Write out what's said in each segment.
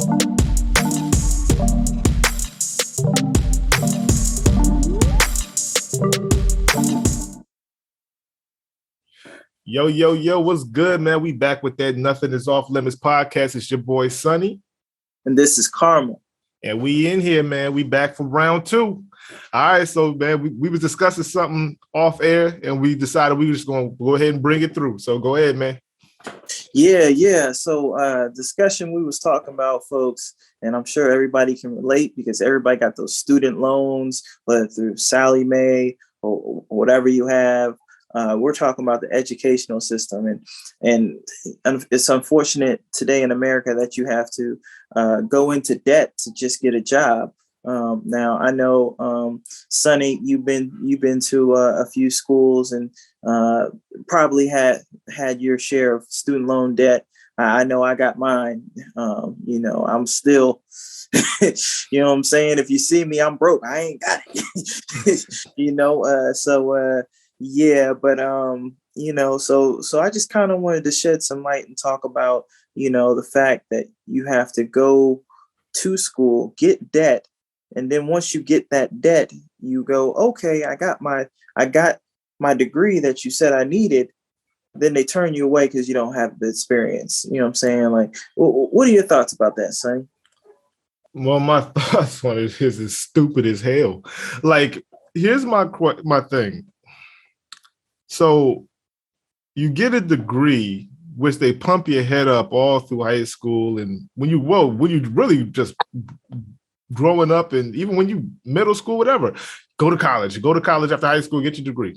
Yo, yo, yo, what's good, man? We back with that Nothing is Off Limits podcast. It's your boy, Sonny. And this is Carmel. And we in here, man. We back for round two. All right, so, man, we was discussing something off air, and we decided we were just going to go ahead and bring it through. So go ahead, man. Yeah. So discussion we was talking about, folks, and I'm sure everybody can relate because everybody got those student loans, whether through Sallie Mae or whatever you have. We're talking about the educational system, and it's unfortunate today in America that you have to go into debt to just get a job. Now I know, Sonny, you've been to a few schools and probably had your share of student loan debt. I know I got mine. I'm still, you know what I'm saying? If you see me, I'm broke. I ain't got it. Yeah, but so I just kind of wanted to shed some light and talk about, the fact that you have to go to school, get debt, and then once you get that debt, you go, okay, I got my degree that you said I needed. Then they turn you away because you don't have the experience. You know what I'm saying? Like, what are your thoughts about that, son? Well, my thoughts on it is as stupid as hell. Like, here's my thing. So you get a degree, which they pump your head up all through high school. And when you really just growing up, and even when you middle school, whatever, go to college after high school, get your degree.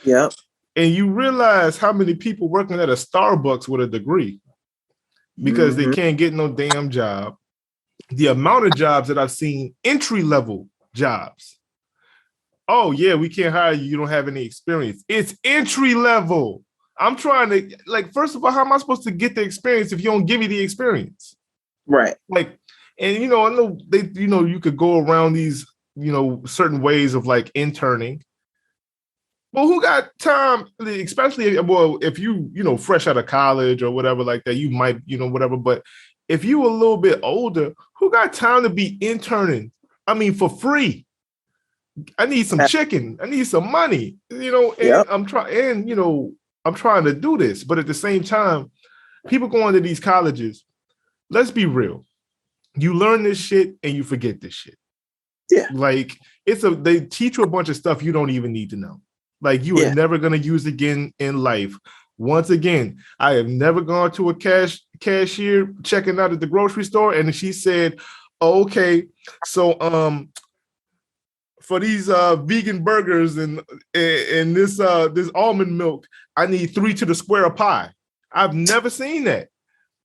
Yeah. And you realize how many people working at a Starbucks with a degree because they can't get no damn job. The amount of jobs that I've seen, entry-level jobs. Oh, yeah, we can't hire you. You don't have any experience. It's entry level. I'm trying to, first of all, how am I supposed to get the experience if you don't give me the experience? Right. And, I know you could go around these, certain ways of interning. But who got time, especially, if you, fresh out of college or whatever like that, you might, whatever. But if you a little bit older, who got time to be interning? I mean, for free. I need some chicken. I need some money, and I'm trying to do this. But at the same time, people going to these colleges, let's be real. You learn this shit and you forget this shit. Yeah. They teach you a bunch of stuff you don't even need to know. You are never going to use again in life. Once again, I have never gone to a cashier checking out at the grocery store. And she said, oh, okay, so, for these vegan burgers and this almond milk, I need 3 to the square of pie. I've never seen that.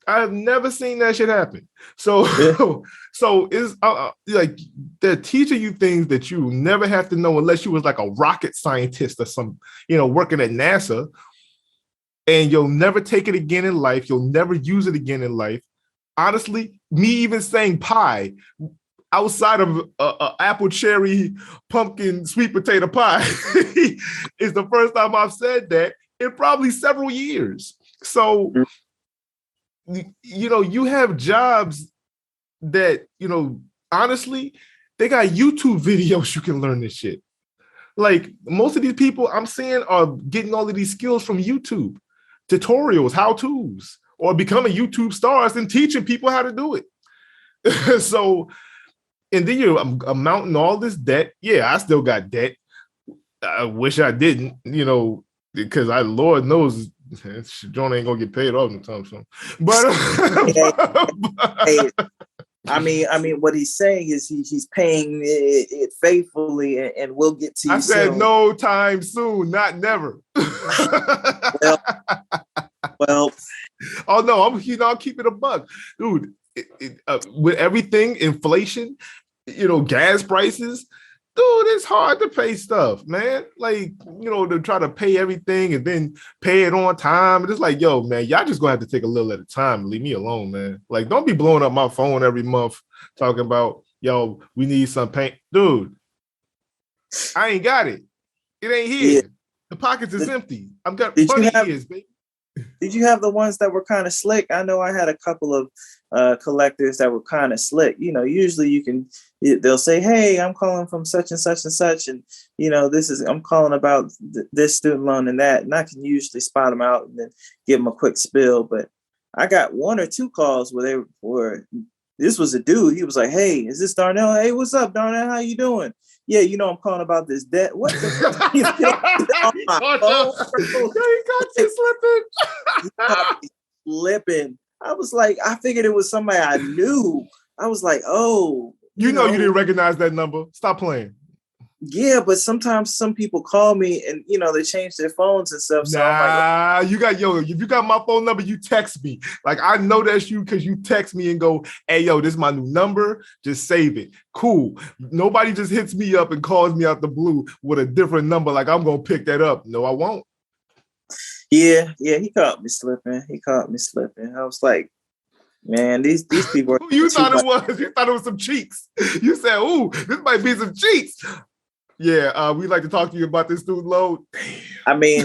I've never seen that shit happen. So, so it's they're teaching you things that you never have to know unless you was like a rocket scientist or some, working at NASA, and you'll never take it again in life. You'll never use it again in life. Honestly, me even saying pie, outside of apple, cherry, pumpkin, sweet potato pie is the first time I've said that in probably several years. So, you have jobs that, honestly, they got YouTube videos you can learn this shit. Most of these people I'm seeing are getting all of these skills from YouTube, tutorials, how-tos, or becoming YouTube stars and teaching people how to do it. So, and then you're amounting all this debt. Yeah, I still got debt. I wish I didn't, because Lord knows, John ain't gonna get paid off in time soon. But, I mean, what he's saying is he's paying it faithfully, and we'll get to you. I said soon. No time soon, not never. well. Oh no, I'm keeping a buck, dude. With everything, inflation, gas prices, dude, it's hard to pay stuff, man. To try to pay everything and then pay it on time. And it's yo, man, y'all just gonna have to take a little at a time and leave me alone, man. Don't be blowing up my phone every month talking about, yo, we need some paint. Dude, I ain't got it. It ain't here. Yeah. The pockets is empty. I've got funny ears, baby. Did you have the ones that were kind of slick? I know I had a couple of collectors that were kind of slick. You know, usually they'll say, "Hey, I'm calling from such and such and such, and you know, I'm calling about this student loan and that," and I can usually spot them out and then give them a quick spill. But I got one or two calls where this was a dude. He was like, "Hey, is this Darnell? Hey, what's up, Darnell? How you doing? Yeah, you know, I'm calling about this debt. What the fuck?" He caught you slipping. I was like, I figured it was somebody I knew. I was like, oh. You know you didn't recognize that number. Stop playing. Yeah, but sometimes some people call me and, you know, they change their phones and stuff. So I'm like, if you got my phone number, you text me. Like, I know that's you because you text me and go, "Hey, yo, this is my new number. Just save it." Cool. Nobody just hits me up and calls me out the blue with a different number. Like, I'm going to pick that up. No, I won't. Yeah, he caught me slipping. I was like, man, these people are you thought it was. You thought it was some cheeks. You said, "Ooh, this might be some cheeks." Yeah, we'd like to talk to you about this student loan. I mean,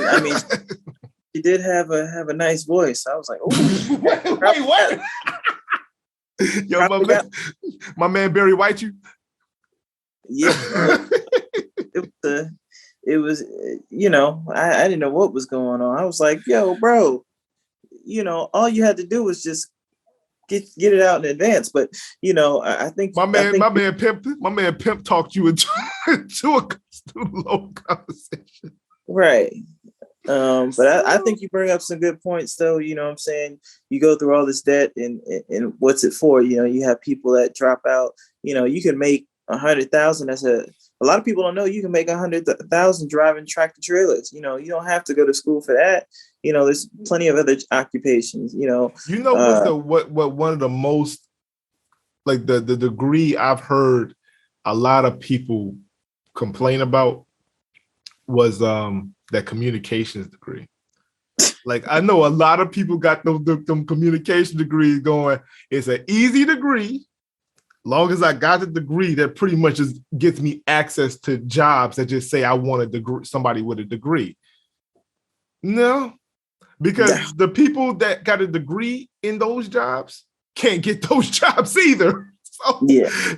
she did have a nice voice. I was like, "Oh, wait, what?" Yo, my man Barry White, you. Yeah, it was. You know, I didn't know what was going on. I was like, "Yo, bro, you know, all you had to do was just get it out in advance." But you know, I think my man Pimp talked you into a student loan conversation, right? But I think you bring up some good points, though. You know what I'm saying? You go through all this debt, and what's it for? You know, you have people that drop out. You know, you can make 100,000. A lot of people don't know you can make 100,000 driving tractor trailers. You know, you don't have to go to school for that. You know, there's plenty of other occupations. You know, what one of the most, like the degree I've heard a lot of people complain about was that communications degree. Like, I know a lot of people got them communication degrees going. It's an easy degree. Long as I got the degree, that pretty much just gets me access to jobs that just say I want a degree, somebody with a degree. No, because the people that got a degree in those jobs can't get those jobs either.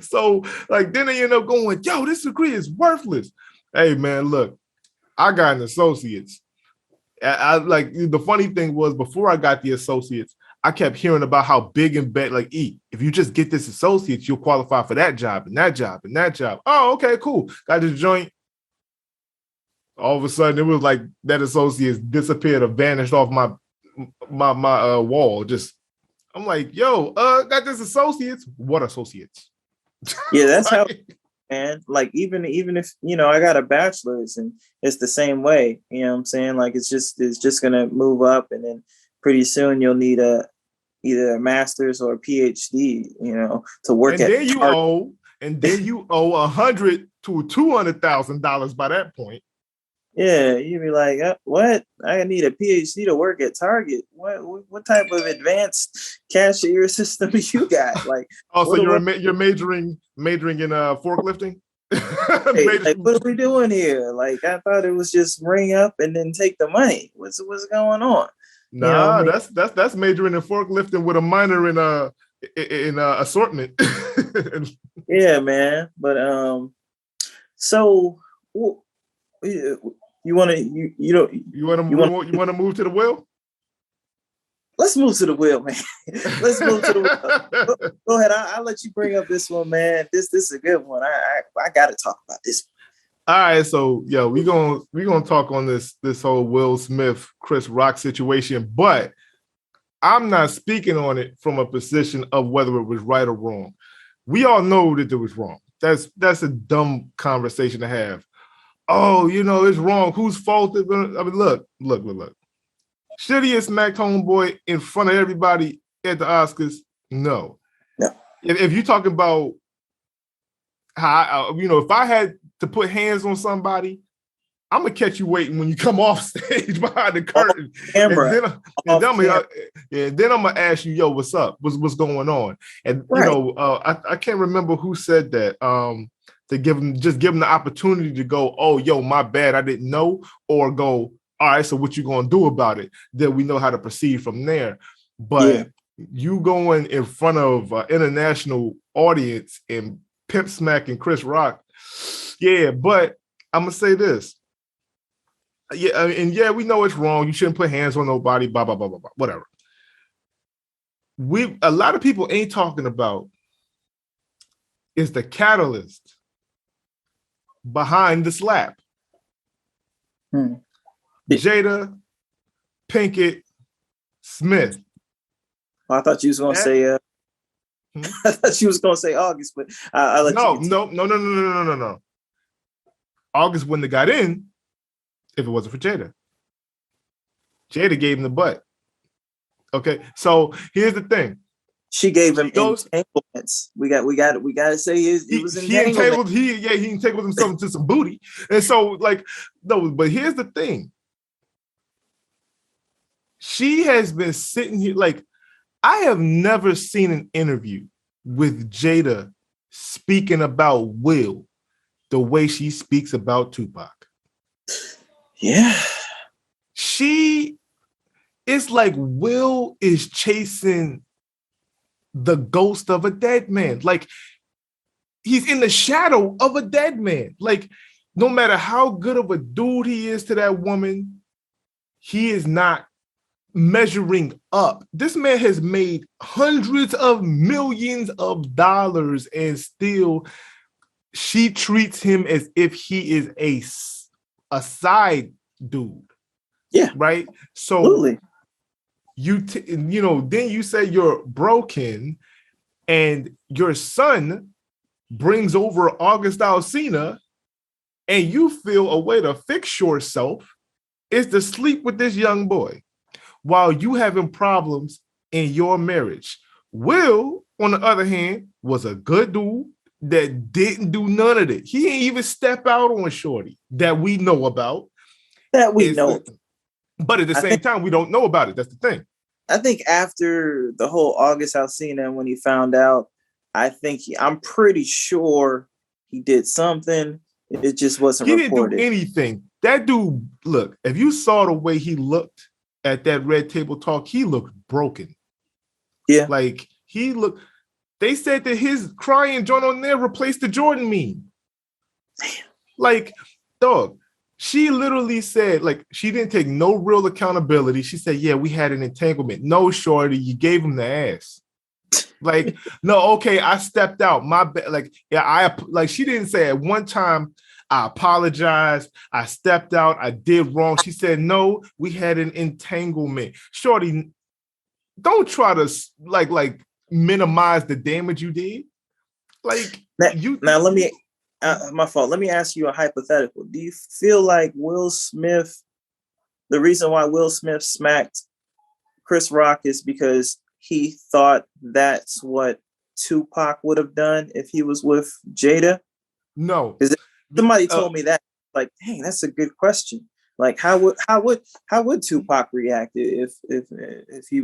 So like, then they end up going, "Yo, this degree is worthless." Hey man, look, I got an associate's. I like, the funny thing was, before I got the associates, I kept hearing about how big and bad, like, if you just get this associates, you'll qualify for that job and that job and that job. Oh, okay, cool. Got this joint. All of a sudden, it was like that associates disappeared or vanished off my wall. Just, I'm like, yo, got this associates. What associates? Yeah, that's how. Man, like even if, you know, I got a bachelor's and it's the same way, you know what I'm saying? Like, it's just gonna move up, and then pretty soon you'll need either a master's or a PhD, you know, to work and then you owe $100,000 to $200,000 by that point. Yeah, you'd be like, what? I need a PhD to work at Target. What type of advanced cashier system you got? Like, oh, so you're majoring in forklifting? Hey, like, what are we doing here? Like, I thought it was just ring up and then take the money. What's going on? Nah, you know what I mean? that's majoring in forklifting with a minor in assortment. Yeah, man. But so. Well, you want to move to the wheel? Let's move to the wheel, man. Let's move to the wheel. Go ahead. I'll let you bring up this one, man. This is a good one. I got to talk about this one. All right, so yeah, we're gonna talk on this whole Will Smith, Chris Rock situation, but I'm not speaking on it from a position of whether it was right or wrong. We all know that it was wrong. That's a dumb conversation to have. Oh, you know, it's wrong. Whose fault is it? I mean, look. Should he have smacked homeboy in front of everybody at the Oscars? No. If you're talking about how, you know, if I had to put hands on somebody, I'm gonna catch you waiting when you come off stage behind the curtain. And then I'm gonna ask you, yo, what's up? What's going on? And you know, I can't remember who said that. To give them the opportunity to go, oh, yo, my bad, I didn't know, or go, all right, so what you gonna do about it? Then we know how to proceed from there. But you going in front of an international audience and pimp smacking Chris Rock, yeah. But I'm gonna say this, yeah, and yeah, we know it's wrong. You shouldn't put hands on nobody. Blah blah blah blah blah. Whatever. A lot of people ain't talking about is the catalyst behind the slap. Jada Pinkett Smith. Well, I thought you was gonna say. I thought you was gonna say August, but I let you. No. August wouldn't have got in if it wasn't for Jada. Jada gave him the butt. Okay, so here's the thing. She gave him entanglements. We got to say it was entanglement. He entangled himself into some booty. And so, like, no, but here's the thing. She has been sitting here, like, I have never seen an interview with Jada speaking about Will the way she speaks about Tupac. Yeah. It's like Will is chasing the ghost of a dead man. Like, he's in the shadow of a dead man. Like, no matter how good of a dude he is to that woman, he is not measuring up. This man has made hundreds of millions of dollars, and still she treats him as if he is a side dude. Yeah. Right? So absolutely. Then you say you're broken, and your son brings over August Alsina, and you feel a way to fix yourself is to sleep with this young boy while you having problems in your marriage. Will, on the other hand, was a good dude that didn't do none of it. He didn't even step out on Shorty that we know about. But at the same time, we don't know about it. That's the thing. I think after the whole August Alsina, when he found out, I'm pretty sure he did something. It just wasn't reported. He didn't do anything. That dude, look, if you saw the way he looked at that Red Table Talk, he looked broken. Yeah. Like, they said that his crying joint on there replaced the Jordan meme. Damn. Like, dog, she literally said, like, she didn't take no real accountability. She said, yeah, we had an entanglement. No, shorty, you gave him the ass. Like, no, okay, I stepped out. My bad. Like, yeah, she didn't say at one time, I apologized. I stepped out. I did wrong. She said, no, we had an entanglement. Shorty, don't try to like minimize the damage you did. Like, let me. My fault. Let me ask you a hypothetical. Do you feel like the reason why Will Smith smacked Chris Rock is because he thought that's what Tupac would have done if he was with Jada? No. Somebody told me that. Like, dang, that's a good question. Like, how would Tupac react if he,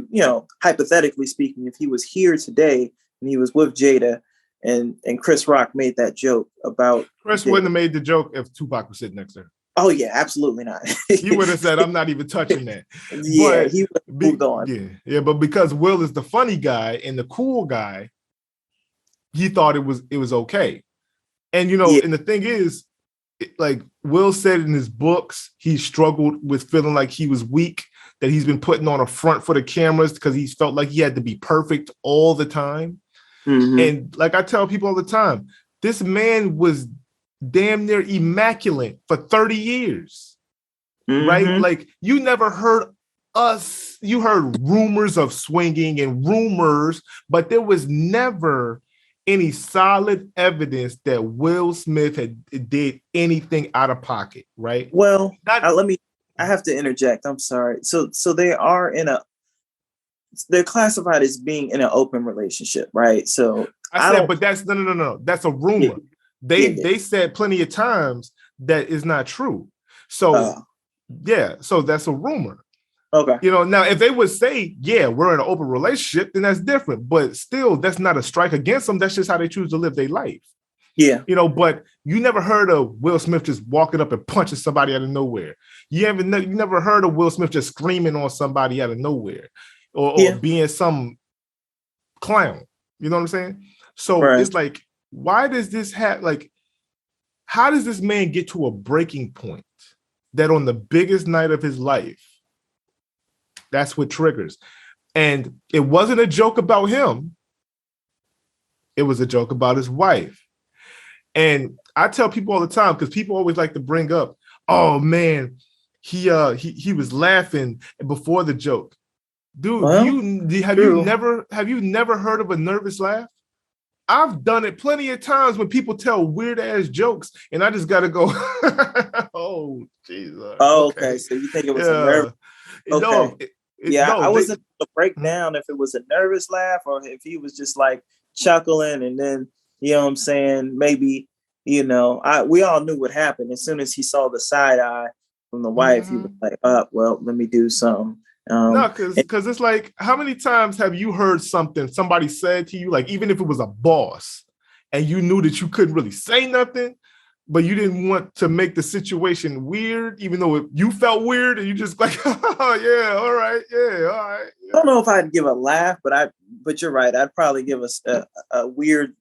hypothetically speaking, if he was here today and he was with Jada and Chris Rock made that joke about Chris wouldn't have made the joke if Tupac was sitting next to her. Oh yeah, absolutely not. He would have said, I'm not even touching that. Yeah, but he would have moved on. Yeah, but because Will is the funny guy and the cool guy, he thought it was okay. And and the thing is, like Will said in his books, he struggled with feeling like he was weak, that he's been putting on a front for the cameras because he felt like he had to be perfect all the time. Mm-hmm. And like I tell people all the time, this man was damn near immaculate for 30 years, right? Like you never heard you heard rumors of swinging and rumors, but there was never any solid evidence that Will Smith did anything out of pocket, right? Well, I have to interject. I'm sorry. So they're classified as being in an open relationship, right? So but that's no. That's a rumor. Yeah. They said plenty of times that is not true. So so that's a rumor. Okay. Now if they would say, yeah, we're in an open relationship, then that's different. But still, that's not a strike against them. That's just how they choose to live their life. Yeah. But you never heard of Will Smith just walking up and punching somebody out of nowhere. You never heard of Will Smith just screaming on somebody out of nowhere or being some clown. You know what I'm saying? So it's like, why does this how does this man get to a breaking point that on the biggest night of his life, that's what triggers? And it wasn't a joke about him. It was a joke about his wife. And I tell people all the time, because people always like to bring up, oh man, he was laughing before the joke. Dude, have you never heard of a nervous laugh? I've done it plenty of times when people tell weird ass jokes, and I just gotta go, oh Jesus. Oh, okay. So you think it was a nervous? Okay. I wasn't gonna break down if it was a nervous laugh or if he was just like chuckling, and then you know what I'm saying, maybe, we all knew what happened. As soon as he saw the side eye from the wife, he was like, well, let me do something. No, because it's like, how many times have you heard something somebody said to you, like even if it was a boss, and you knew that you couldn't really say nothing, but you didn't want to make the situation weird, even though you felt weird, and you just like, oh yeah, all right, yeah, all right. Yeah. I don't know if I'd give a laugh, but you're right. I'd probably give us a weird,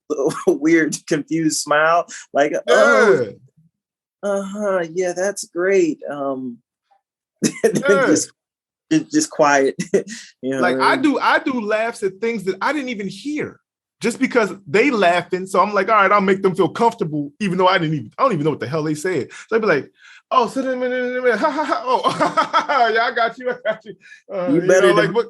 confused smile, like, yeah, that's great. Just quiet. Like I do laughs at things that I didn't even hear, just because they laughing. So I'm like, all right, I'll make them feel comfortable, even though I don't even know what the hell they said. So I'd be like, oh, so then, ha ha ha, oh, yeah, I got you. You better what?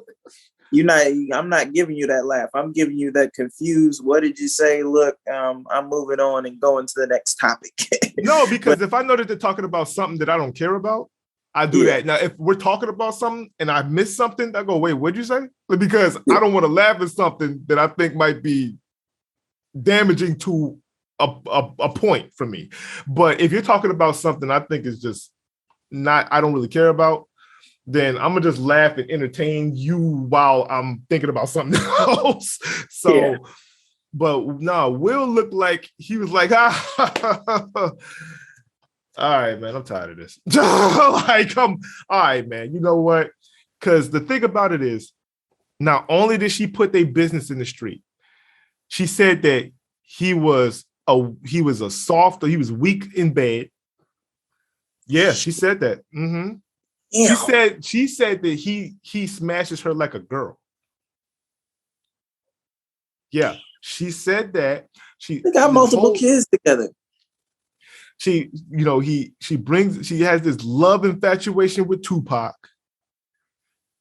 I'm not giving you that laugh. I'm giving you that confused. What did you say? Look, I'm moving on and going to the next topic. No, because if I know that they're talking about something that I don't care about, I do that. Now, if we're talking about something and I miss something, I go, wait, what'd you say? Because I don't want to laugh at something that I think might be damaging to a point for me. But if you're talking about something I think is just I don't really care about, then I'm gonna just laugh and entertain you while I'm thinking about something else. So, but no, Will looked like he was like, all right, man, I'm tired of this. All right, man, you know what? Because the thing about it is, not only did she put their business in the street, she said that he was weak in bed. Yeah, she said that. Mm-hmm. She said that he smashes her like a girl. Yeah, she said that. They got multiple kids together. She has this love infatuation with Tupac.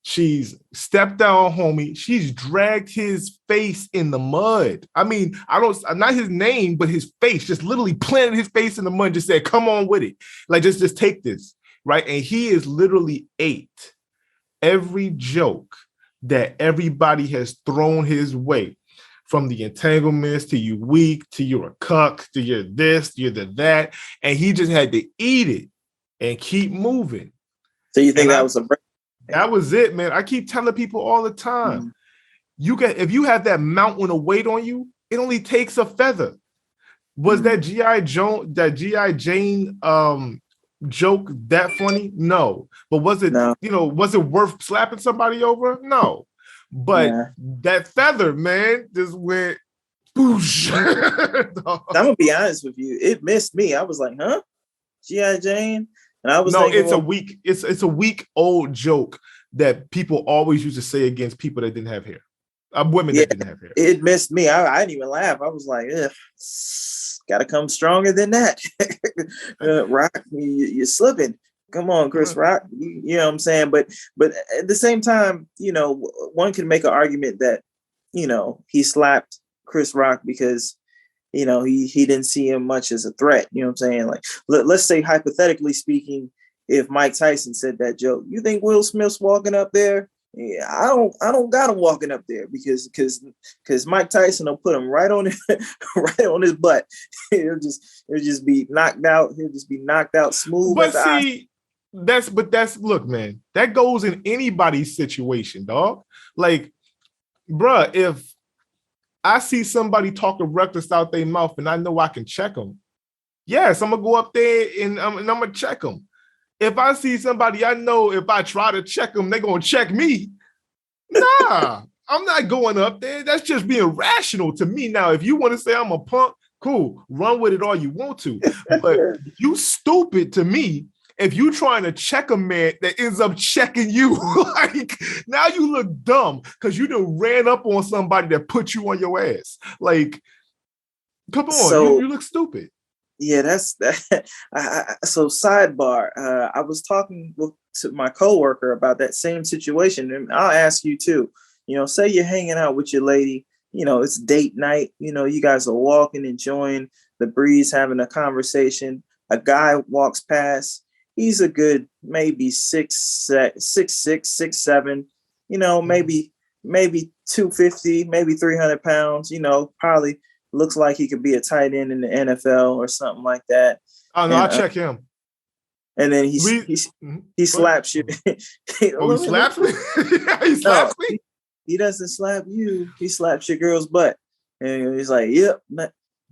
She's stepped down, homie. She's dragged his face in the mud. I mean, not his name, but his face, just literally planted his face in the mud, just said, come on with it. Like, just take this, right? And he is literally ate every joke that everybody has thrown his way. From the entanglements to you weak, to you're a cuck, to you're this, you're that. And he just had to eat it and keep moving. So you think that was a break? That was it, man. I keep telling people all the time, if you have that mountain of weight on you, it only takes a feather. Was that G.I. Jane joke that funny? No. But was it, was it worth slapping somebody over? No. But that feather, man, just went boosh. I'm gonna be honest with you, it missed me. I was like, huh? G.I. Jane? And I was it's a weak old joke that people always used to say against people that didn't have hair. Women that didn't have hair. It missed me. I didn't even laugh. I was like, gotta come stronger than that. Rock, you're slipping. Come on, Chris Rock. You know what I'm saying? But at the same time, one can make an argument that, he slapped Chris Rock because, he didn't see him much as a threat. You know what I'm saying? Like, let's say, hypothetically speaking, if Mike Tyson said that joke, you think Will Smith's walking up there? Yeah, I don't got him walking up there because Mike Tyson will put him right on his butt. He'll just be knocked out. He'll just be knocked out smooth. But see, look, man, that goes in anybody's situation, dog. Like, bruh, if I see somebody talking reckless out their mouth and I know I can check them. Yes, I'm gonna go up there and I'm gonna check them. If I see somebody I know, if I try to check them, they're gonna check me. Nah, I'm not going up there. That's just being rational to me. Now, if you want to say I'm a punk, cool, run with it all you want to. But you stupid to me if you trying to check a man that ends up checking you. Like, now you look dumb because you done ran up on somebody that put you on your ass. Like, come on, so, you look stupid. Yeah, that's that. So sidebar, I was talking to my coworker about that same situation, and I'll ask you too. Say you're hanging out with your lady, it's date night, you guys are walking, enjoying the breeze, having a conversation. A guy walks past. He's a good maybe 6'6", 6'7", maybe 250, maybe 300 pounds, probably looks like he could be a tight end in the NFL or something like that. Oh, no, I'll check him. And then he slaps you. He slaps me? He slaps me? He doesn't slap you. He slaps your girl's butt. And he's like, yep,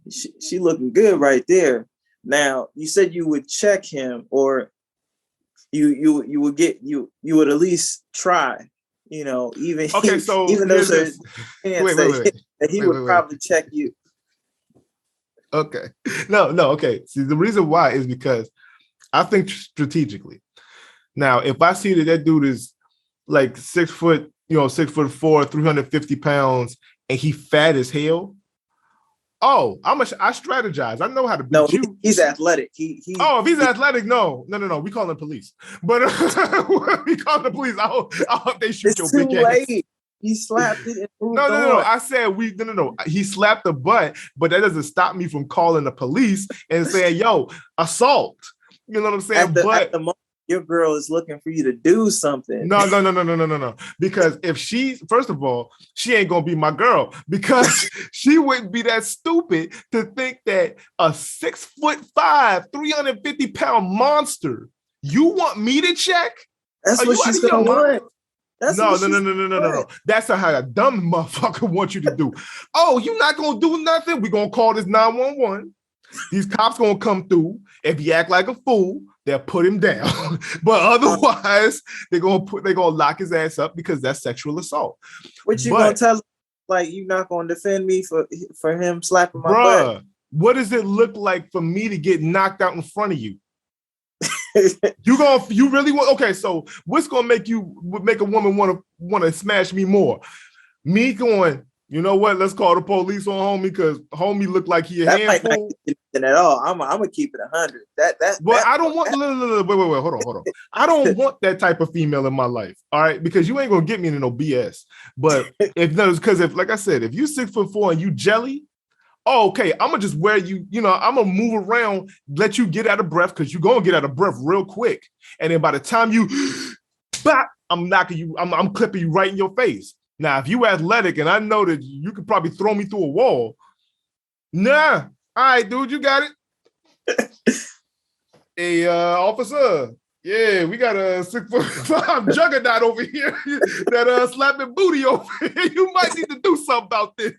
she looking good right there. Now, you said you would check him, or you would at least try, even okay, so even though there's that he would probably check you. Okay. No, okay. See, the reason why is because I think strategically. Now, if I see that dude is like 6'4", 350 pounds, and he fat as hell, I strategize. I know how to beat you. He's athletic. If he's athletic, no. We call him police. But we call the police. I hope they shoot your big ass. He slapped it. No. I said he slapped the butt, but that doesn't stop me from calling the police and saying, "Yo, assault." You know what I'm saying? At the moment, your girl is looking for you to do something. No. Because if first of all, she ain't gonna be my girl, because she wouldn't be that stupid to think that a 6'5", 350 pound monster you want me to check? That's what she's gonna want. No. That's how a dumb motherfucker wants you to do. Oh, you not gonna do nothing? We're gonna call this 911. These cops gonna come through. If he act like a fool, they'll put him down. But otherwise, they're gonna lock his ass up because that's sexual assault. What you gonna tell him? Like, you not gonna defend me for him slapping my butt? What does it look like for me to get knocked out in front of you? You really want? Okay, so what's gonna make a woman want to smash me more? Me going, you know what? Let's call the police on homie, because homie looked like he a handful. Might not get at all. I'm gonna keep it 100. I don't want. Wait, hold on. I don't want that type of female in my life. All right, because you ain't gonna get me into no BS. But if like I said, if you 6'4" and you jelly. Oh, okay, I'm gonna just wear you, I'm gonna move around, let you get out of breath, because you're gonna get out of breath real quick. And then by the time you, I'm knocking you, I'm clipping you right in your face. Now, if you athletic and I know that you could probably throw me through a wall, nah. All right, dude, you got it. Hey, officer. Yeah, we got a 6'5" juggernaut over here that slapping booty over here. You might need to do something about this.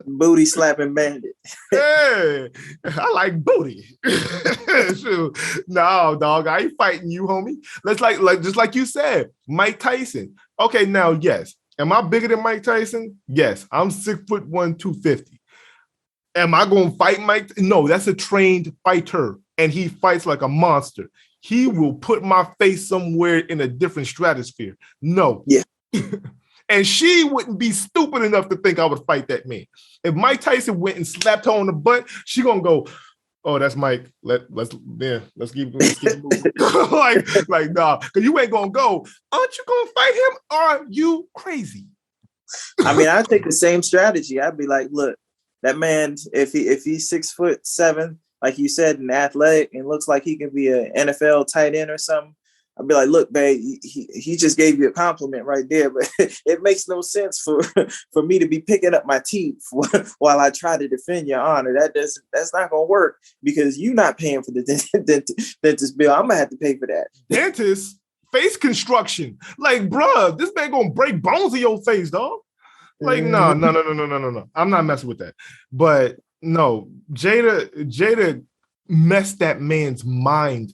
Booty slapping bandit. Hey, I like booty. Shoot. No, dog, I ain't fighting you, homie. Let's just like you said, Mike Tyson. Okay, now, yes. Am I bigger than Mike Tyson? Yes, I'm 6'1", 250. Am I going to fight Mike? No, that's a trained fighter, and he fights like a monster. He will put my face somewhere in a different stratosphere. No. Yeah. And she wouldn't be stupid enough to think I would fight that man. If Mike Tyson went and slapped her on the butt, she gonna go, "Oh, that's Mike. Let's keep moving." like nah, because you ain't gonna go. Aren't you gonna fight him? Are you crazy? I mean, I take the same strategy. I'd be like, look, that man, if he's 6'7", like you said, and athletic, and looks like he can be an NFL tight end or something, I'd be like, look, babe, he just gave you a compliment right there, but it makes no sense for me to be picking up my teeth while I try to defend your honor. That's not gonna work, because you're not paying for the dentist bill. I'm gonna have to pay for that. Dentist? Face construction. Like, bruh, this man gonna break bones in your face, dog. Like, no. I'm not messing with that. But no, Jada messed that man's mind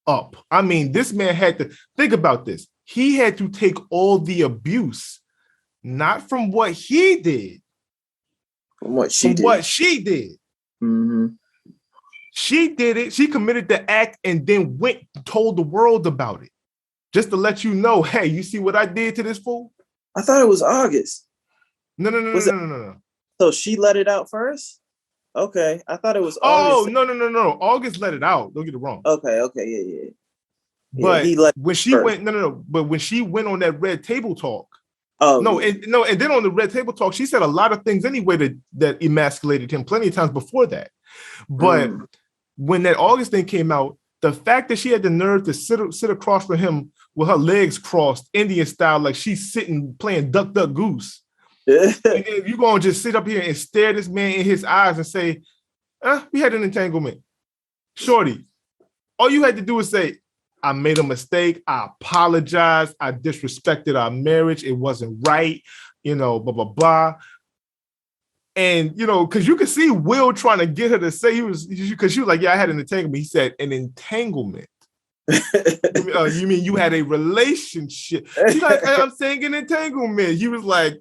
up. I mean, this man had to think about this. He had to take all the abuse, not from what he did, from what she did. Mm-hmm. She did it. She committed the act and then went and told the world about it. Just to let you know, hey, you see what I did to this fool? I thought it was August. No. So she let it out first? Okay. I thought it was August. Oh, no. August let it out. Don't get it wrong. Okay, yeah. But when she went, but when she went on that red table talk, and then on the red table talk, she said a lot of things anyway that emasculated him plenty of times before that. But when that August thing came out, the fact that she had the nerve to sit across from him with her legs crossed, Indian style, like she's sitting playing duck, duck, goose. And then you're going to just sit up here and stare this man in his eyes and say, we had an entanglement. Shorty, all you had to do is say, I made a mistake. I apologize. I disrespected our marriage. It wasn't right. Blah, blah, blah. And, because you could see Will trying to get her to say because she was like, yeah, I had an entanglement. He said, an entanglement. You mean you had a relationship? She's like, I'm saying an entanglement. He was like,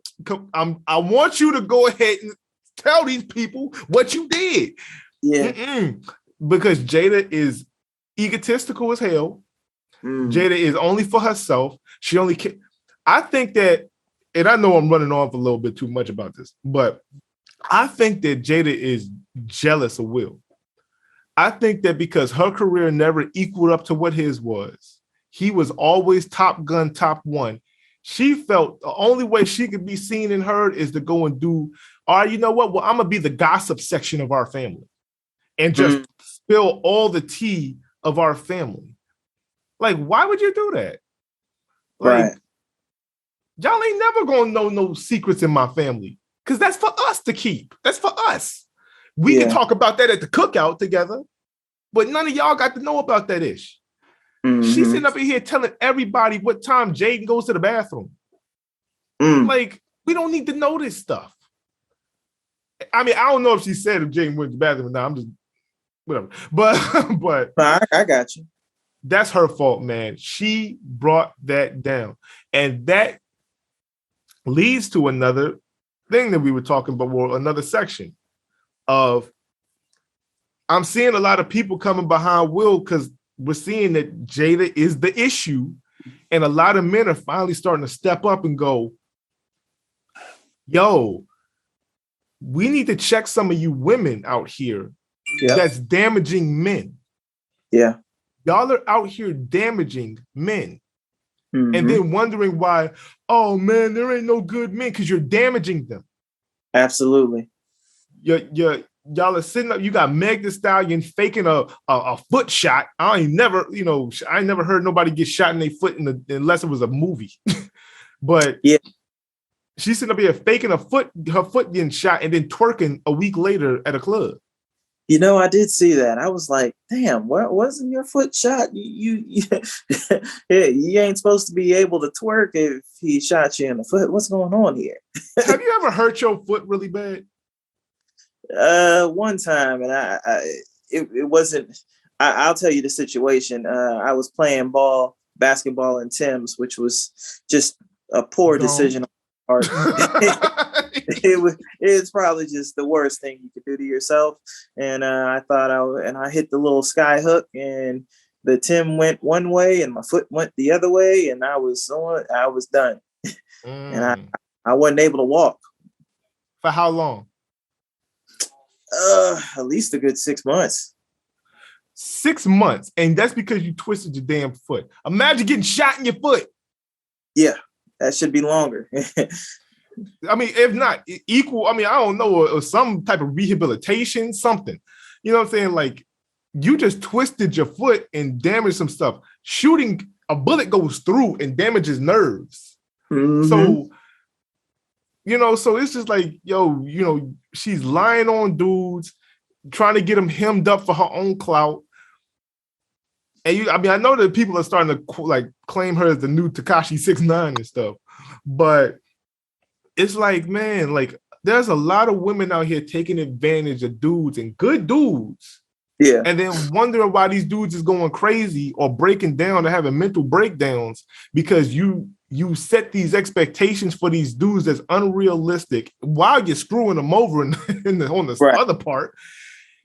I want you to go ahead and tell these people what you did. Yeah. Because Jada is egotistical as hell. Jada is only for herself. She only I think that, and I know I'm running off a little bit too much about this, but I think that Jada is jealous of Will. I think that because her career never equaled up to what his was, he was always top gun, top one. She felt the only way she could be seen and heard is to go and do, all right, you know what? Well, I'm going to be the gossip section of our family and just spill all the tea of our family. Like, why would you do that? Like, y'all ain't never going to know no secrets in my family because that's for us to keep. That's for us. We can talk about that at the cookout together, but none of y'all got to know about that ish. She's sitting up in here telling everybody what time Jaden goes to the bathroom. Like, we don't need to know this stuff. I mean, I don't know if she said if Jaden went to the bathroom or not. I'm just, whatever. But I got you. That's her fault, man. She brought that down. And that leads to another thing that we were talking about, or another section of, I'm seeing a lot of people coming behind Will because we're seeing that Jada is the issue. And a lot of men are finally starting to step up and go, yo, we need to check some of you women out here that's damaging men. Yeah. Y'all are out here damaging men. And then wondering why, oh man, there ain't no good men because you're damaging them. Absolutely. Y'all are sitting up, you got Meg Thee Stallion faking a foot shot. I ain't never heard nobody get shot in their foot unless it was a movie. But she's sitting up here faking her foot getting shot and then twerking a week later at a club. I did see that. I was like, damn, what wasn't your foot shot? You ain't supposed to be able to twerk if he shot you in the foot. What's going on here? Have you ever hurt your foot really bad? One time, and it wasn't. I'll tell you the situation. I was playing basketball in Tim's, which was just a poor decision on my part. It's probably just the worst thing you could do to yourself. And I hit the little sky hook, and the Tim went one way, and my foot went the other way, and I was done. And I wasn't able to walk. For how long? At least a good 6 months. 6 months, and that's because you twisted your damn foot. Imagine getting shot in your foot. Yeah, that should be longer. I mean, if not equal, I mean, I don't know, or some type of rehabilitation, something. You know what I'm saying? Like, you just twisted your foot and damaged some stuff. Shooting, a bullet goes through and damages nerves. So, so it's just like, yo, she's lying on dudes, trying to get them hemmed up for her own clout. And I know that people are starting to like claim her as the new Tekashi 6ix9ine and stuff, but it's like, man, like there's a lot of women out here taking advantage of dudes and good dudes. Yeah. And then wondering why these dudes is going crazy or breaking down or having mental breakdowns because you set these expectations for these dudes that's unrealistic while you're screwing them over on the other part.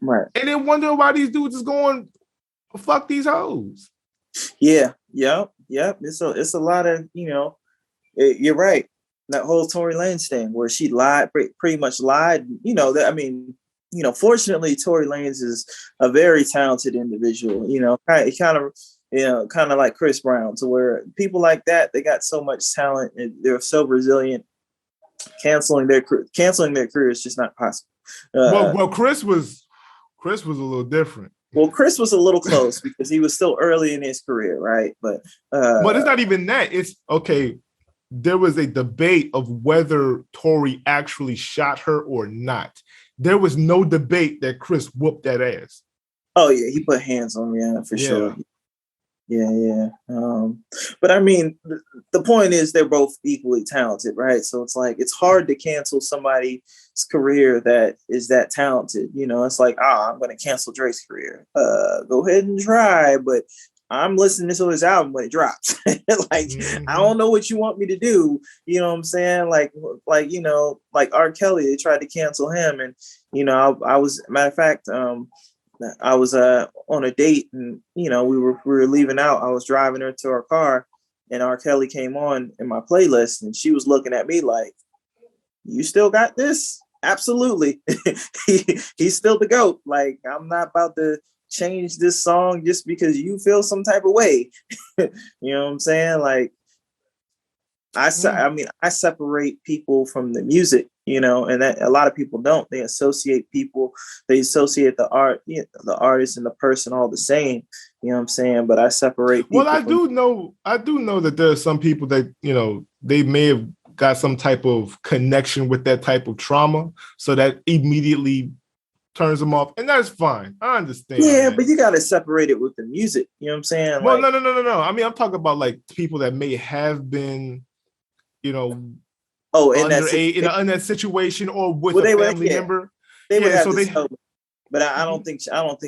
Right. And then wondering why these dudes is going fuck these hoes. Yeah. Yep. It's a lot of, you're right. That whole Tory Lanez thing where she lied, pretty much lied. Fortunately, Tory Lanez is a very talented individual. Kind of like Chris Brown, to where people like that, they got so much talent and they're so resilient. Canceling their career is just not possible. Well, Chris was a little different. Well, Chris was a little close because he was still early in his career, right? But it's not even that. It's okay. There was a debate of whether Tory actually shot her or not. There was no debate that Chris whooped that ass. Oh yeah, he put hands on Rihanna for sure. Yeah. But I mean, the point is they're both equally talented, right? So it's like it's hard to cancel somebody's career that is that talented. It's like, I'm going to cancel Drake's career. Go ahead and try, but I'm listening to his album when it drops. I don't know what you want me to do. You know what I'm saying? Like R. Kelly, they tried to cancel him. And, I was, matter of fact, I was on a date and, we were leaving out. I was driving her to her car and R. Kelly came on in my playlist and she was looking at me like, you still got this? Absolutely. He's still the GOAT. Like, I'm not about to change this song just because you feel some type of way. You know what I'm saying? Like, I separate people from the music, and that a lot of people don't. They associate the art, the artist and the person all the same. You know what I'm saying? But I separate people. Well, I do know that there are some people that, they may have got some type of connection with that type of trauma. So that immediately turns them off, and that's fine. I understand. Yeah, but you got to separate it with the music. You know what I'm saying? Well, no. I mean, I'm talking about like people that may have been, in that situation or with a family member. But I don't think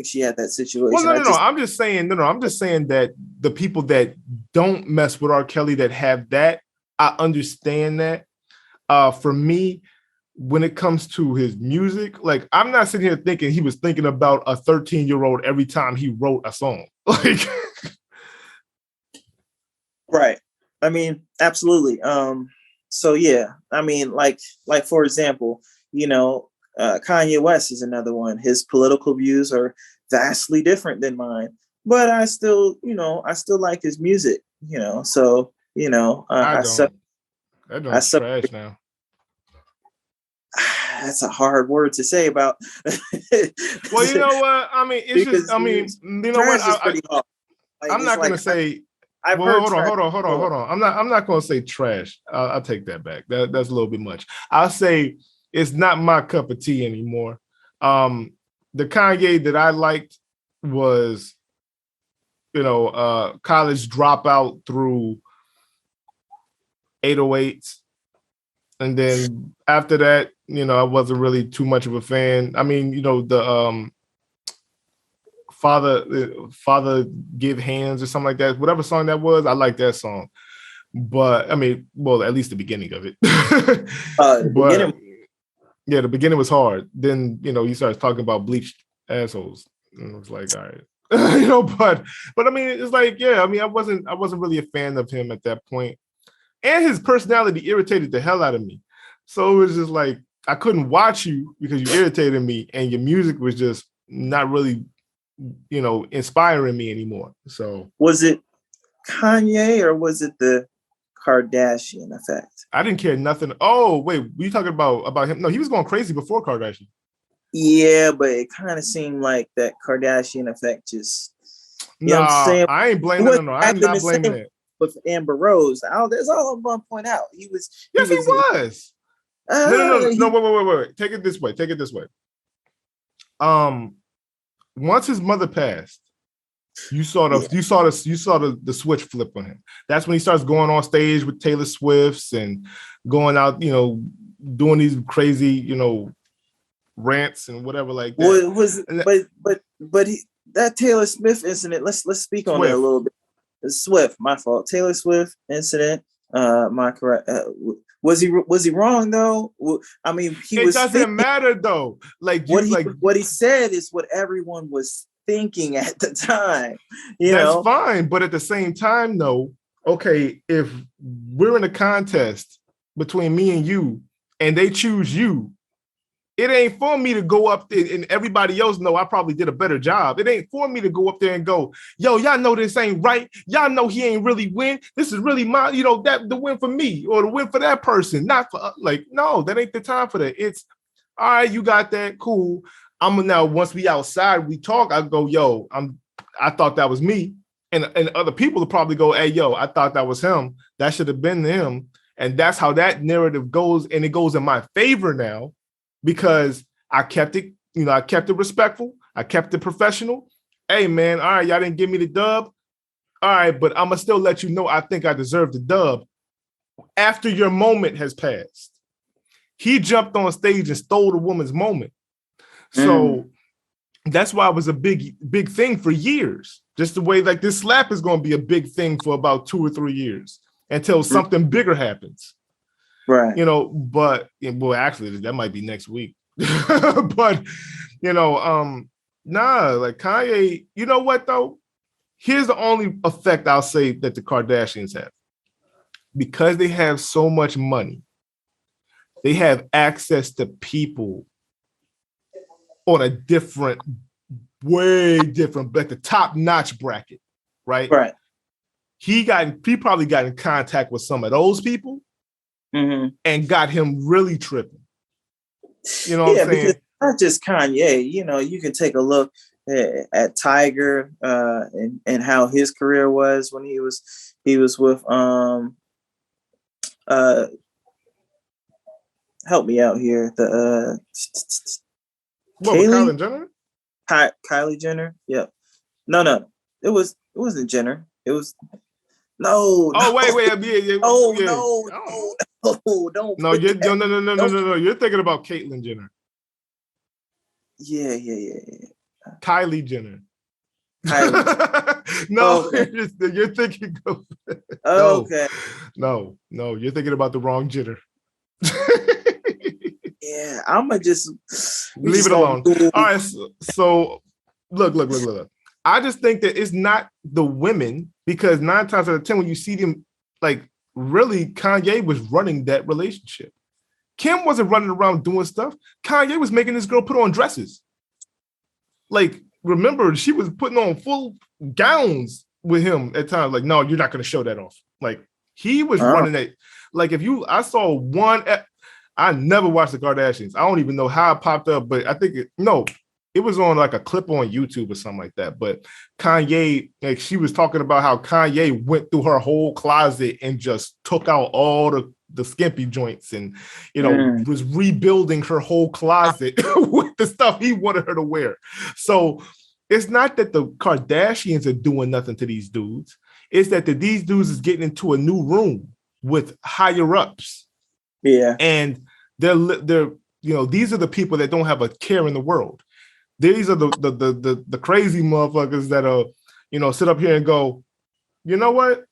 she had that situation. Well, no. I'm just saying, I'm just saying that the people that don't mess with R. Kelly that have that, I understand that. For me, when it comes to his music, like I'm not sitting here thinking he was thinking about a 13-year-old every time he wrote a song. Like, right. I mean, absolutely. So yeah, I mean, like for example, Kanye West is another one. His political views are vastly different than mine, but I still like his music. So I don't. That's trash now. That's a hard word to say about. Well, you know what? I mean, it's just. I mean, you know what? I'm not gonna say. Hold on. I'm not gonna say trash. I'll take that back. That's a little bit much. I'll say it's not my cup of tea anymore. The Kanye that I liked was, college dropout through 808s. And then after that, I wasn't really too much of a fan. I mean, the Father Give Hands or something like that. Whatever song that was, I like that song. But I mean, well, at least the beginning of it. The beginning was hard. Then, he starts talking about bleached assholes. And it was like, all right. But I mean, it's like, yeah, I mean, I wasn't really a fan of him at that point. And his personality irritated the hell out of me. So it was just like, I couldn't watch you because you irritated me and your music was just not really, inspiring me anymore. So was it Kanye or was it the Kardashian effect? I didn't care nothing. Oh, wait, were you talking about him? No, he was going crazy before Kardashian. Yeah, but it kind of seemed like that Kardashian effect just, what I'm saying? I ain't blaming no. I'm not blaming it. With Amber Rose. That's all I'm going to point out. He was. No, wait. Take it this way. Once his mother passed, You saw the switch flip on him. That's when he starts going on stage with Taylor Swift's and going out, doing these crazy, rants and whatever like that. That Taylor Swift incident. Let's speak on that a little bit. Swift, my fault. Taylor Swift incident. My correct. Was he wrong though? I mean, it doesn't matter though. What he said is what everyone was thinking at the time. That's fine, but at the same time, though, okay, if we're in a contest between me and you, and they choose you, it ain't for me to go up there and everybody else know I probably did a better job. It ain't for me to go up there and go, yo, y'all know this ain't right. Y'all know he ain't really win. This is really my, that the win for me or the win for that person. Not for no, that ain't the time for that. It's all right. You got that. Cool. Now once we outside, we talk. I go, yo, I thought that was me, and other people will probably go, hey, yo, I thought that was him. That should have been him, and that's how that narrative goes, and it goes in my favor now because I kept it, I kept it respectful, I kept it professional. Hey, man, all right, y'all didn't give me the dub, all right, but I'm gonna still let you know I think I deserve the dub after your moment has passed. He jumped on stage and stole the woman's moment. So that's why it was a big thing for years. Just the way this slap is going to be a big thing for about 2 or 3 years until something bigger happens. Right. But actually that might be next week. But Kanye, you know what though? Here's the only effect I'll say that the Kardashians have. Because they have so much money, they have access to people on a way different, like the top-notch bracket, right? Right. He probably got in contact with some of those people and got him really tripping. You know what I'm saying? Because not just Kanye, you can take a look at Tiger and how his career was when he was with help me out here. Kylie Jenner? Kylie Jenner? Yep. No. It wasn't Jenner. It was no. Oh, wait. Yeah. Oh, yeah. no, don't. No, no. You're thinking about Caitlyn Jenner. Yeah. Kylie Jenner. Kylie. No, okay. You're thinking of okay. No, you're thinking about the wrong Jenner. Yeah, I'ma just leave it alone. All right, so look. I just think that it's not the women, because 9 times out of 10, when you see them, really, Kanye was running that relationship. Kim wasn't running around doing stuff. Kanye was making this girl put on dresses. Remember, she was putting on full gowns with him at times. No, you're not going to show that off. He was running that. I saw one. I never watched the Kardashians. I don't even know how it popped up, but I think it was on a clip on YouTube or something like that. But Kanye, she was talking about how Kanye went through her whole closet and just took out all the skimpy joints and, was rebuilding her whole closet with the stuff he wanted her to wear. So it's not that the Kardashians are doing nothing to these dudes. It's that these dudes is getting into a new room with higher ups. Yeah. And they're these are the people that don't have a care in the world. These are the crazy motherfuckers that sit up here and go, you know what?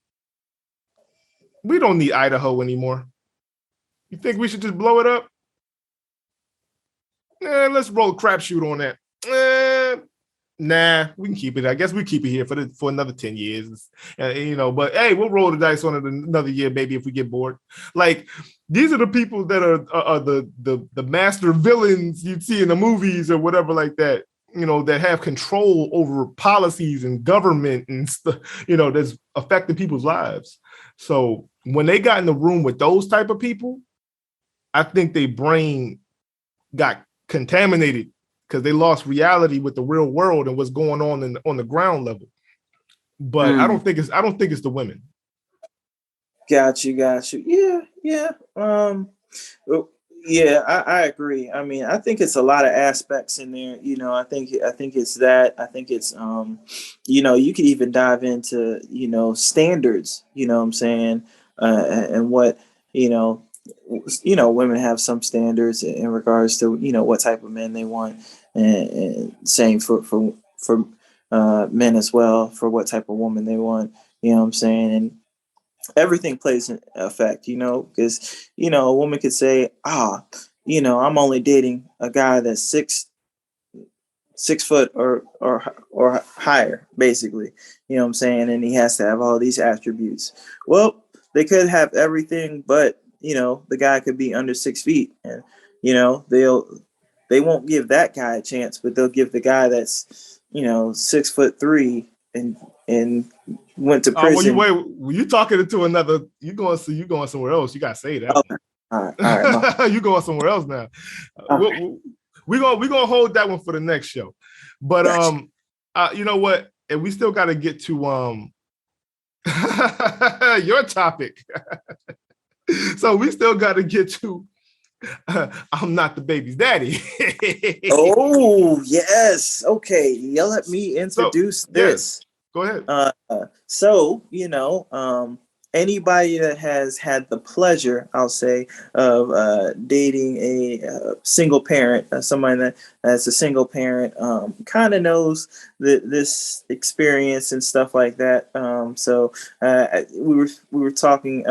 We don't need Idaho anymore. You think we should just blow it up? Let's roll a crapshoot on that. Nah, we can keep it. I guess we keep it here for another 10 years. But hey, we'll roll the dice on it another year, maybe, if we get bored. These are the people that are the master villains you'd see in the movies or whatever like that, that have control over policies and government and stuff, that's affecting people's lives. So when they got in the room with those type of people, I think their brain got contaminated because they lost reality with the real world and what's going on the ground level. But I don't think it's the women. Got you. Yeah. Yeah, I agree. I mean, I think it's a lot of aspects in there. I think it's that. I think it's you could even dive into, standards, what I'm saying, and what, you know, women have some standards in regards to, what type of men they want, and same for men as well, for what type of woman they want, what I'm saying? And everything plays an effect, because a woman could say, I'm only dating a guy that's 6 foot or higher, basically, what I'm saying, and he has to have all these attributes. Well, they could have everything, but the guy could be under 6 feet, and they won't give that guy a chance, but they'll give the guy that's 6'3" and went to Oh, well, prison. you talking into another. You going somewhere else. You gotta say that. Okay. All right. You going somewhere else now. Okay. We gonna hold that one for the next show. But Gotcha. you know what? And we still got to get to your topic. So we still got to get to I'm not the baby's daddy. Oh, yes. Okay. You let me introduce yes, this. go ahead. So, anybody that has had the pleasure, I'll say, of dating a single parent, somebody that's a single parent, kind of knows this experience and stuff like that. So we were talking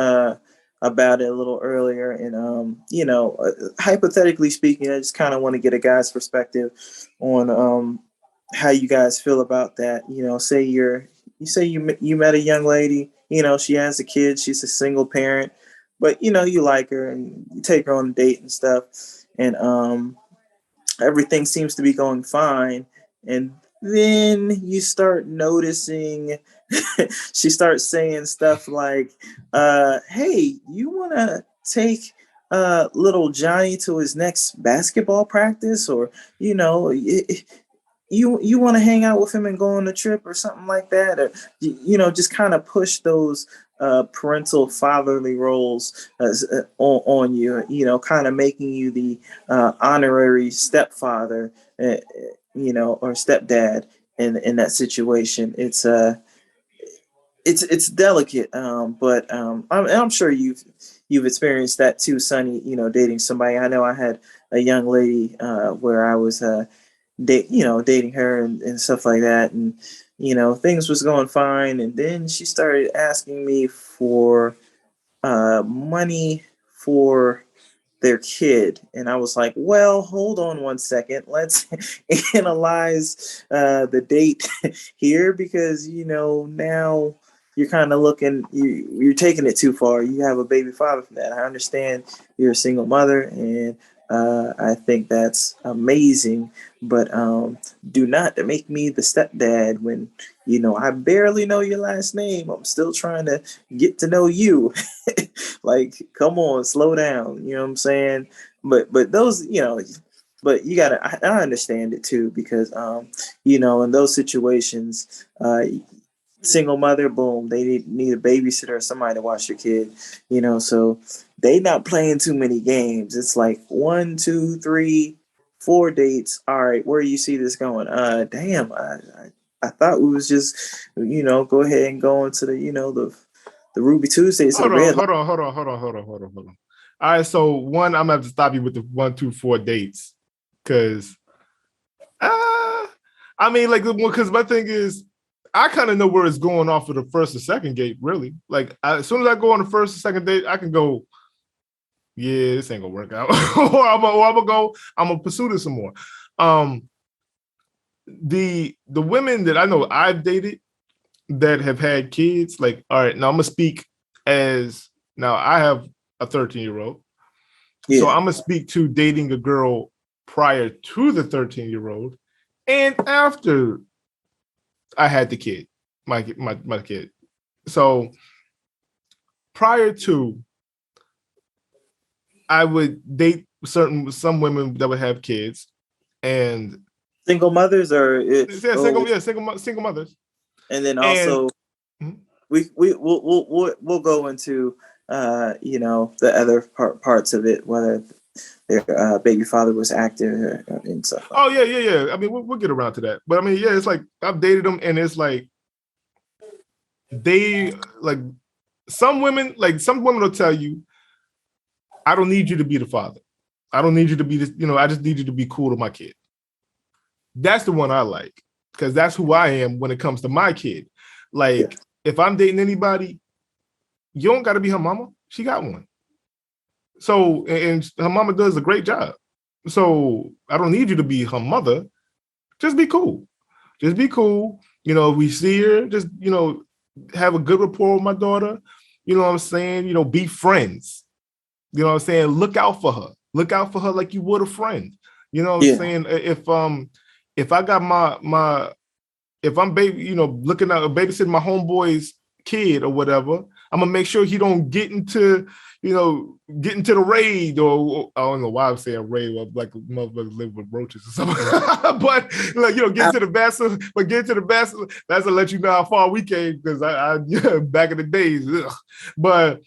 about it a little earlier, and hypothetically speaking, I just kind of want to get a guy's perspective on how you guys feel about that. Say you met a young lady, she has a kid, she's a single parent, but you like her and you take her on a date and stuff, and everything seems to be going fine, and then you start noticing she starts saying stuff like, hey, you want to take little Johnny to his next basketball practice, or you want to hang out with him and go on a trip or something like that, or just kind of push those parental fatherly roles on you, kind of making you the honorary stepfather, or stepdad in that situation. It's delicate, but I'm sure you've experienced that too, Sonny. Dating somebody. I know I had a young lady where I was dating her and stuff like that, and things was going fine, and then she started asking me for money for their kid, and I was like, well, hold on one second, let's analyze the date here, because now you're kind of looking, you're taking it too far. You have a baby father from that. I understand you're a single mother, and I think that's amazing, but do not make me the stepdad when I barely know your last name. I'm still trying to get to know you. Like, come on, slow down. You know what I'm saying? But those, but you gotta. I understand it too, because in those situations, single mother, boom, they need a babysitter or somebody to watch your kid. So they not playing too many games. It's like 1, 2, 3, 4 dates. All right, where do you see this going? Damn, I thought we was just, go ahead and go into the Ruby Tuesdays of the red. Hold on. All right, so one, I'm gonna have to stop you with the 1, 2, 4 dates, because I mean, like, because my thing is, I kind of know where it's going off of the first or second date, really. Like, as soon as I go on the first or second date, I can go, yeah, this ain't gonna work out, or I'm gonna pursue this some more. The women that I know I've dated that have had kids, like, all right, now I'm gonna speak as, now I have a 13-year-old, so I'm gonna speak to dating a girl prior to the 13-year-old and after I had the kid, my kid. So prior to, I would date some women that would have kids, and single mothers, or single mothers, and then also we'll go into the other parts of it, whether their baby father was active and stuff. Oh yeah. I mean, we'll get around to that, but I mean, yeah, it's like I've dated them, and it's like they like some women will tell you, I don't need you to be the father. I don't need you to be this, I just need you to be cool to my kid. That's the one I like, because that's who I am when it comes to my kid. Like, if I'm dating anybody, you don't got to be her mama. She got one. So, and her mama does a great job. So I don't need you to be her mother. Just be cool. Just be cool. If we see her, just, have a good rapport with my daughter. You know what I'm saying? Be friends. You know what I'm saying? Look out for her. Look out for her like you would a friend. You know what I'm saying? If I got if I'm looking at babysitting my homeboy's kid or whatever, I'm gonna make sure he don't get into the raid, or I don't know why I'm saying raid, like motherfuckers live with roaches or something. But get to the bathroom, that's to let you know how far we came, because I back in the days. Ugh. But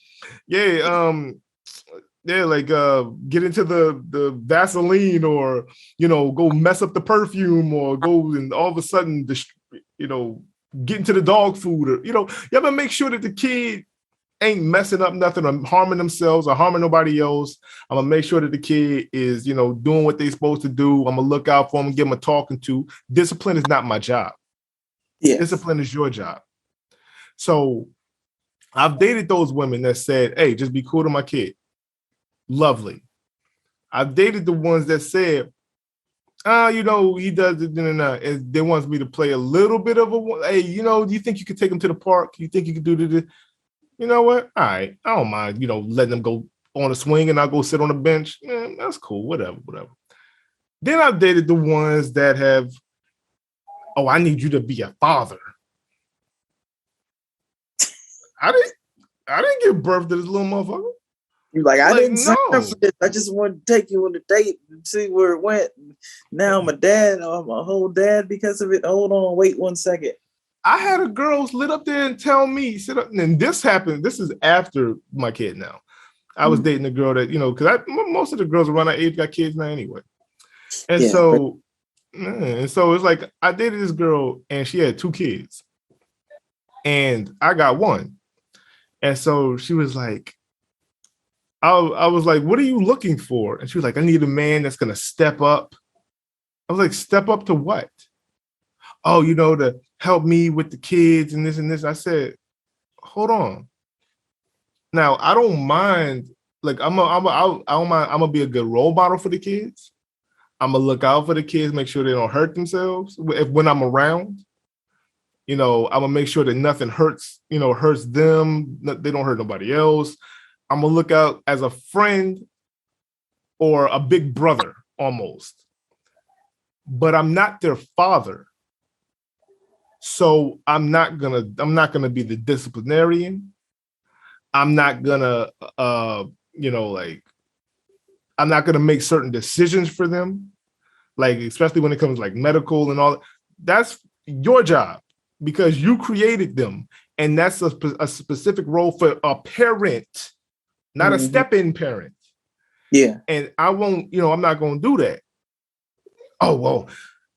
get into the Vaseline, or go mess up the perfume, or go and all of a sudden get into the dog food, or you have to make sure that the kid ain't messing up nothing or harming themselves or harming nobody else. I'm gonna make sure that the kid is doing what they're supposed to do. I'm gonna look out for them and give them a talking to. Discipline is not my job. Yes. Discipline is your job. So I've dated those women that said, hey, just be cool to my kid. Lovely. I've dated the ones that said, he does it, and they wants me to play a little bit of hey, do you think you could take him to the park? You think you could do this? You know what? All right. I don't mind, letting them go on a swing and I'll go sit on a bench. That's cool. Whatever. Then I've dated the ones that have, I need you to be a father. I didn't give birth to this little motherfucker. You're like, I didn't sign up for this. I just wanted to take you on a date and see where it went. Now I'm a dad. I'm a whole dad because of it. Hold on. Wait 1 second. I had a girl slid up there and tell me, sit up, and this happened. This is after my kid now. I was dating a girl that, because most of the girls around that age got kids now anyway. And so it's like, I dated this girl and she had 2 kids and I got 1. And so she was like, I was like, what are you looking for? And she was like, I need a man that's going to step up. I was like, step up to what? Oh, to help me with the kids and this and this. I said, hold on. Now, I don't mind. Like, I don't mind. I'm gonna be a good role model for the kids. I'm gonna look out for the kids, make sure they don't hurt themselves when I'm around. I'm gonna make sure that nothing hurts them. They don't hurt nobody else. I'm gonna look out as a friend or a big brother almost. But I'm not their father. So I'm not gonna be the disciplinarian. I'm not gonna I'm not gonna make certain decisions for them, like especially when it comes to like medical and all. That's your job because you created them, and that's a specific role for a parent, not a step-in parent. Yeah, and I won't. I'm not gonna do that. Oh well.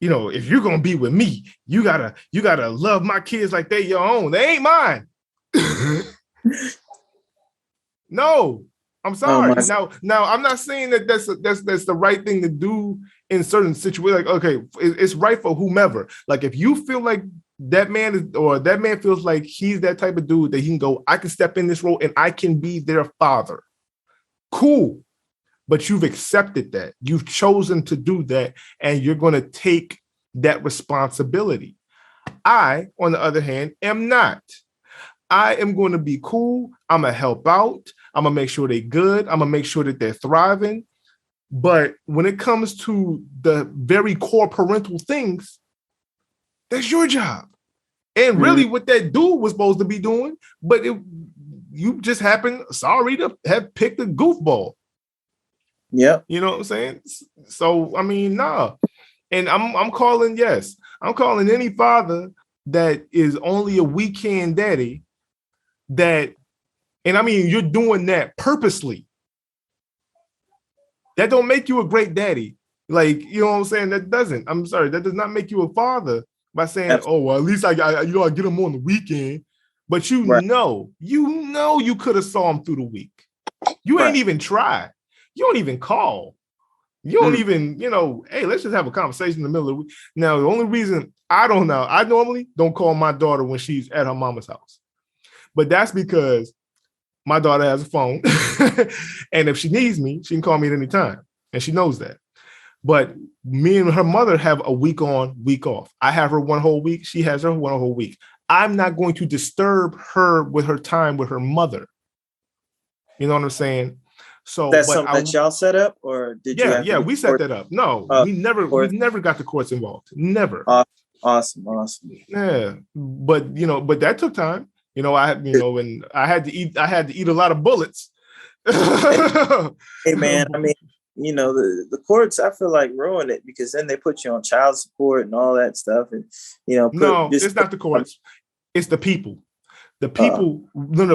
If you're gonna be with me, you gotta love my kids like they your own. They ain't mine. No, I'm sorry. Now I'm not saying that that's the right thing to do in certain situations. Like, okay, it's right for whomever. Like, if you feel like that man feels like he's that type of dude that he can go, I can step in this role and I can be their father. Cool. But you've accepted that. You've chosen to do that, and you're going to take that responsibility. I, on the other hand, am not. I am going to be cool. I'm going to help out. I'm going to make sure they're good. I'm going to make sure that they're thriving. But when it comes to the very core parental things, that's your job. And really what that dude was supposed to be doing, but you just happened, to have picked a goofball. Yeah. You know what I'm saying? So, I mean, nah. And I'm calling any father that is only a weekend daddy and I mean, you're doing that purposely. That don't make you a great daddy. Like, you know what I'm saying? That doesn't. I'm sorry. That does not make you a father by saying, Absolutely. oh, well, at least I get him on the weekend. But Right. you could have saw him through the week. You ain't even try. You don't even call. You don't even, hey, let's just have a conversation in the middle of the week. Now, the only reason I normally don't call my daughter when she's at her mama's house. But that's because my daughter has a phone. And if she needs me, she can call me at any time. And she knows that. But me and her mother have a week on, week off. I have her one whole week. She has her one whole week. I'm not going to disturb her with her time with her mother. You know what I'm saying? So that's something that y'all set up, or did you? Yeah, we set that up. No, we never got the courts involved. Never. Awesome. Yeah, but that took time. And I had to eat a lot of bullets. Hey man, I mean, the courts, I feel like ruin it, because then they put you on child support and all that stuff, and it's not the courts, it's the people. The people,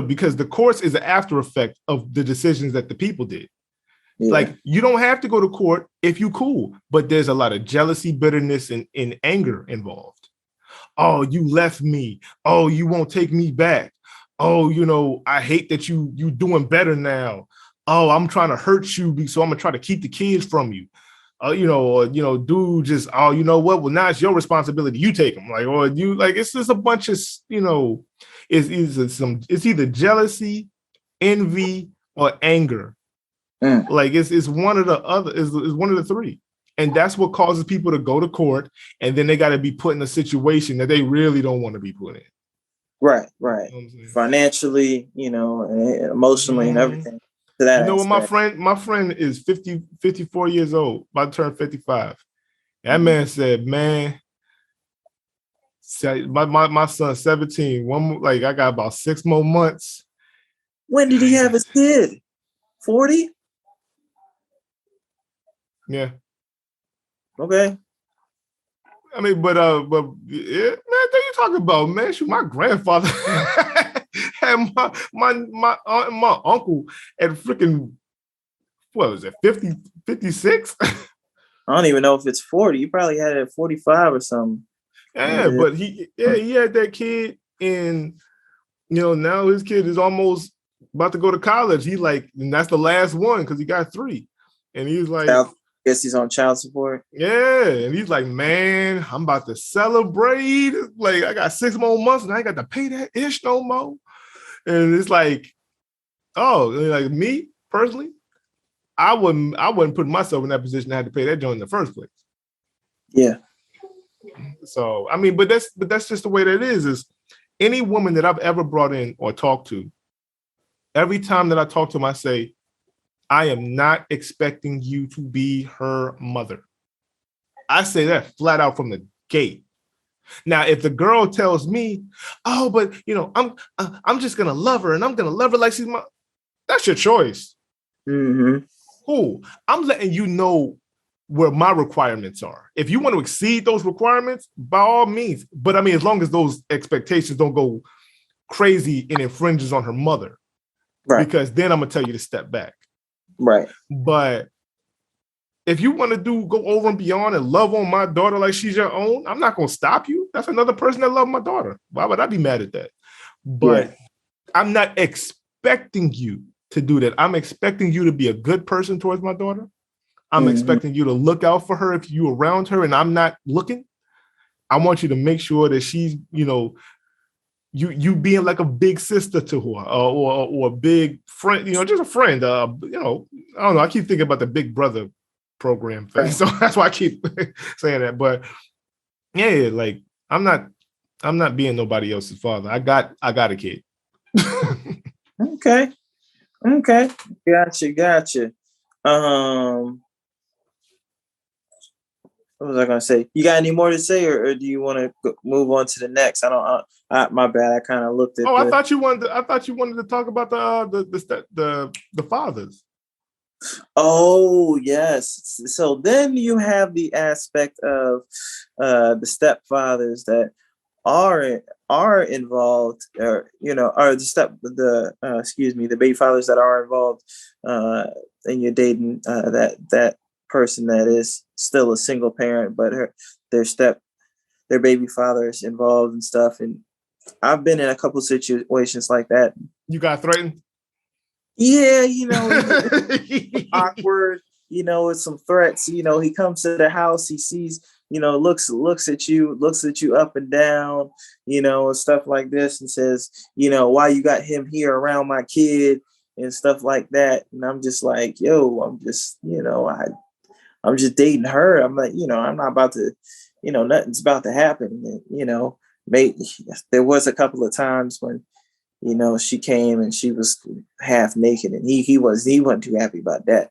because the courts is an after effect of the decisions that the people did. Yeah. Like, you don't have to go to court if you cool, but there's a lot of jealousy, bitterness, and anger involved. Oh, you left me. Oh, you won't take me back. Oh, I hate that you doing better now. Oh, I'm trying to hurt you, so I'm gonna try to keep the kids from you. Dude, just, oh, you know what? Well, now it's your responsibility. You take them. Like, or you, like, it's just a bunch of, it's either jealousy, envy, or anger. Like, it's one of the other, is one of the three. And that's what causes people to go to court, and then they got to be put in a situation that they really don't want to be put in. Right. Financially, and emotionally and everything. To that what, my friend is 54 years old, about to turn 55. That man said, man, my son's 17. I got about 6 more months. When did he have his kid? 40? Yeah. Okay. I mean, but yeah, man, what you talking about, man? Shoot, my grandfather had my aunt and my uncle at freaking, what was it, 50, 56? I don't even know if it's 40. You probably had it at 45 or something. Yeah, but he had that kid, and now his kid is almost about to go to college. And that's the last one, because he got 3. And he's like, guess he's on child support. Yeah, and he's like, man, I'm about to celebrate. Like, I got 6 more months and I ain't got to pay that ish no more. And it's like, oh, like me personally, I wouldn't put myself in that position to have to pay that joint in the first place. Yeah. So I mean, but that's just the way that it is any woman that I've ever brought in or talked to, every time that I talk to them, I say, I am not expecting you to be her mother. I say that flat out from the gate. Now, if the girl tells me, oh, but I'm just gonna love her, and I'm gonna love her like she's my, that's your choice. Mm-hmm. Cool. I'm letting you know where my requirements are. If you want to exceed those requirements, by all means. But I mean, as long as those expectations don't go crazy and infringes on her mother, right? Because then I'm gonna tell you to step back. Right. But if you want to go over and beyond and love on my daughter like she's your own, I'm not going to stop you. That's another person that loves my daughter. Why would I be mad at that? But I'm not expecting you to do that. I'm expecting you to be a good person towards my daughter. I'm expecting you to look out for her if you're around her and I'm not looking. I want you to make sure that she's, you being like a big sister to her, or a big friend, just a friend. I don't know. I keep thinking about the Big Brother program thing, so that's why I keep saying that. But yeah, like I'm not being nobody else's father. I got a kid. Okay, gotcha. What was I going to say? You got any more to say, or do you want to move on to the next? My bad. I kind of looked at. I thought you wanted to talk about the fathers. Oh yes. So then you have the aspect of the stepfathers that are are involved, or or the baby fathers that are involved, and you're dating that person that is still a single parent, but their their baby father is involved and stuff. And I've been in a couple situations like that. You got threatened? Yeah, awkward, with some threats. He comes to the house, he sees, looks at you up and down, and stuff like this, and says, why you got him here around my kid and stuff like that. And I'm just like, yo, I'm just dating her. I'm like, I'm not about to, nothing's about to happen. And, maybe there was a couple of times when, she came and she was half naked, and he wasn't too happy about that.